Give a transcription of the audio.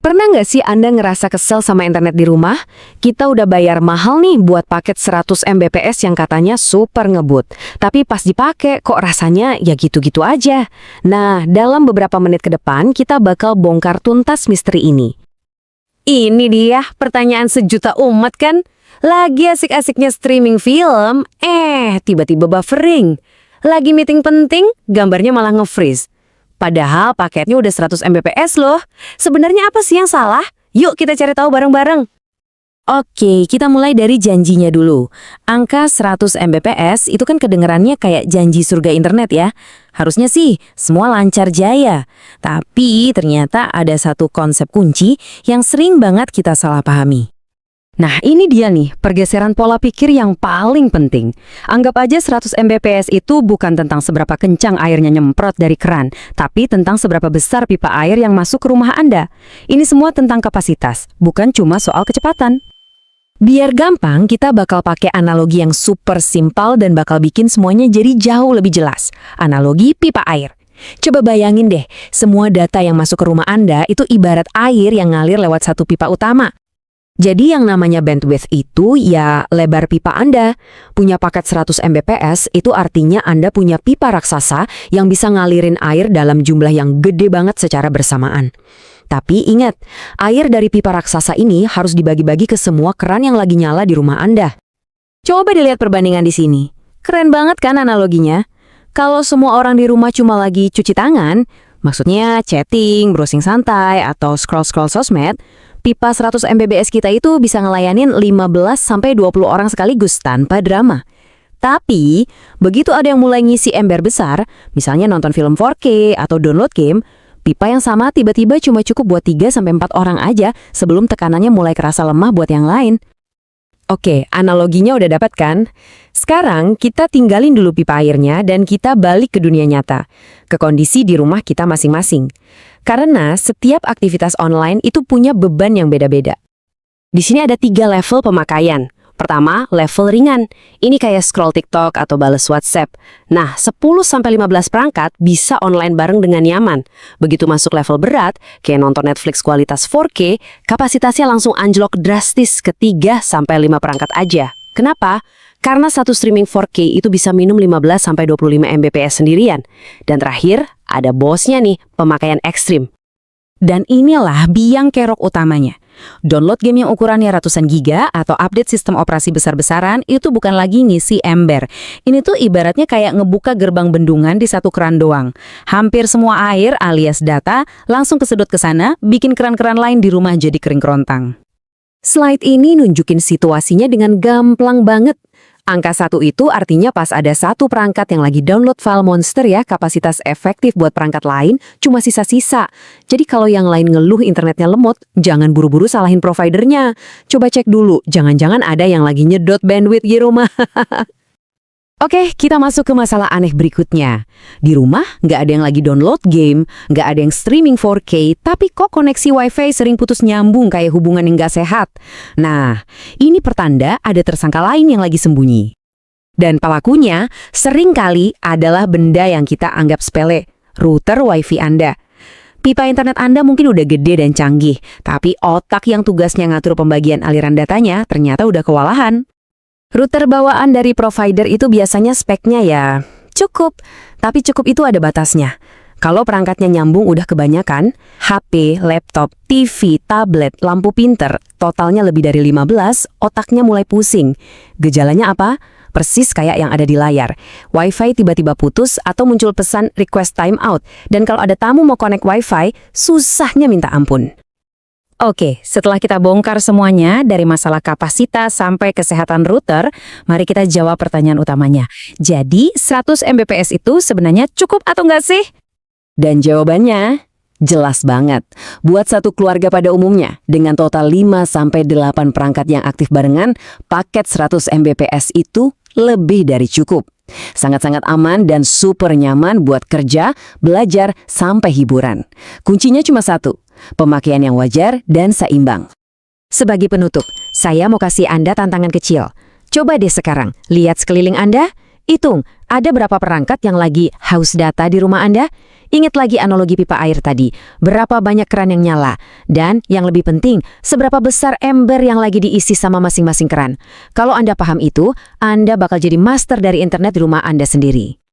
Pernah nggak sih Anda ngerasa kesel sama internet di rumah? Kita udah bayar mahal nih buat paket 100 Mbps yang katanya super ngebut. Tapi pas dipakai kok rasanya ya gitu-gitu aja. Nah, dalam beberapa menit ke depan kita bakal bongkar tuntas misteri ini. Ini dia pertanyaan sejuta umat kan? Lagi asik-asiknya streaming film, tiba-tiba buffering. Lagi meeting penting, gambarnya malah nge-freeze. Padahal paketnya udah 100 Mbps loh. Sebenarnya apa sih yang salah? Yuk kita cari tahu bareng-bareng. Oke, kita mulai dari janjinya dulu. Angka 100 Mbps itu kan kedengerannya kayak janji surga internet ya. Harusnya sih semua lancar jaya. Tapi ternyata ada satu konsep kunci yang sering banget kita salah pahami. Nah, ini dia nih, pergeseran pola pikir yang paling penting. Anggap aja 100 Mbps itu bukan tentang seberapa kencang airnya nyemprot dari keran, tapi tentang seberapa besar pipa air yang masuk ke rumah Anda. Ini semua tentang kapasitas, bukan cuma soal kecepatan. Biar gampang, kita bakal pakai analogi yang super simpel dan bakal bikin semuanya jadi jauh lebih jelas. Analogi pipa air. Coba bayangin deh, semua data yang masuk ke rumah Anda itu ibarat air yang ngalir lewat satu pipa utama. Jadi yang namanya bandwidth itu ya lebar pipa Anda. Punya paket 100 Mbps itu artinya Anda punya pipa raksasa yang bisa ngalirin air dalam jumlah yang gede banget secara bersamaan. Tapi ingat, air dari pipa raksasa ini harus dibagi-bagi ke semua keran yang lagi nyala di rumah Anda. Coba dilihat perbandingan di sini. Keren banget kan analoginya? Kalau semua orang di rumah cuma lagi cuci tangan, maksudnya chatting, browsing santai, atau scroll-scroll sosmed, pipa 100 Mbps kita itu bisa ngelayanin 15-20 orang sekaligus tanpa drama. Tapi, begitu ada yang mulai ngisi ember besar, misalnya nonton film 4K atau download game, pipa yang sama tiba-tiba cuma cukup buat 3-4 orang aja sebelum tekanannya mulai kerasa lemah buat yang lain. Oke, analoginya udah dapat kan? Sekarang kita tinggalin dulu pipa airnya dan kita balik ke dunia nyata, ke kondisi di rumah kita masing-masing. Karena setiap aktivitas online itu punya beban yang beda-beda. Di sini ada 3 level pemakaian. Pertama, level ringan. Ini kayak scroll TikTok atau bales WhatsApp. Nah, 10-15 perangkat bisa online bareng dengan nyaman. Begitu masuk level berat, kayak nonton Netflix kualitas 4K, kapasitasnya langsung anjlok drastis ke 3-5 perangkat aja. Kenapa? Karena satu streaming 4K itu bisa minum 15-25 Mbps sendirian. Dan terakhir, ada bosnya nih, pemakaian ekstrim. Dan inilah biang kerok utamanya. Download game yang ukurannya ratusan giga atau update sistem operasi besar-besaran itu bukan lagi ngisi ember. Ini tuh ibaratnya kayak ngebuka gerbang bendungan di satu keran doang. Hampir semua air alias data langsung kesedot ke sana, bikin keran-keran lain di rumah jadi kering kerontang. Slide ini nunjukin situasinya dengan gamblang banget. Angka 1 itu artinya pas ada satu perangkat yang lagi download file monster ya, kapasitas efektif buat perangkat lain cuma sisa-sisa. Jadi kalau yang lain ngeluh internetnya lemot, jangan buru-buru salahin providernya. Coba cek dulu, jangan-jangan ada yang lagi nyedot bandwidth di rumah. Oke, kita masuk ke masalah aneh berikutnya. Di rumah, nggak ada yang lagi download game, nggak ada yang streaming 4K, tapi kok koneksi Wi-Fi sering putus nyambung kayak hubungan yang nggak sehat. Nah, ini pertanda ada tersangka lain yang lagi sembunyi. Dan pelakunya seringkali adalah benda yang kita anggap sepele, router Wi-Fi Anda. Pipa internet Anda mungkin udah gede dan canggih, tapi otak yang tugasnya ngatur pembagian aliran datanya ternyata udah kewalahan. Router bawaan dari provider itu biasanya speknya ya cukup, tapi cukup itu ada batasnya. Kalau perangkatnya nyambung udah kebanyakan, HP, laptop, TV, tablet, lampu pinter, totalnya lebih dari 15, otaknya mulai pusing. Gejalanya apa? Persis kayak yang ada di layar. Wi-Fi tiba-tiba putus atau muncul pesan request timeout. Dan kalau ada tamu mau connect Wi-Fi, susahnya minta ampun. Oke, setelah kita bongkar semuanya dari masalah kapasitas sampai kesehatan router, mari kita jawab pertanyaan utamanya. Jadi, 100 Mbps itu sebenarnya cukup atau nggak sih? Dan jawabannya jelas banget. Buat satu keluarga pada umumnya, dengan total 5-8 perangkat yang aktif barengan, paket 100 Mbps itu lebih dari cukup. Sangat-sangat aman dan super nyaman buat kerja, belajar, sampai hiburan. Kuncinya cuma satu, pemakaian yang wajar dan seimbang. Sebagai penutup, saya mau kasih Anda tantangan kecil. Coba deh sekarang, lihat sekeliling Anda. Hitung, ada berapa perangkat yang lagi haus data di rumah Anda? Ingat lagi analogi pipa air tadi, berapa banyak keran yang nyala. Dan yang lebih penting, seberapa besar ember yang lagi diisi sama masing-masing keran. Kalau Anda paham itu, Anda bakal jadi master dari internet di rumah Anda sendiri.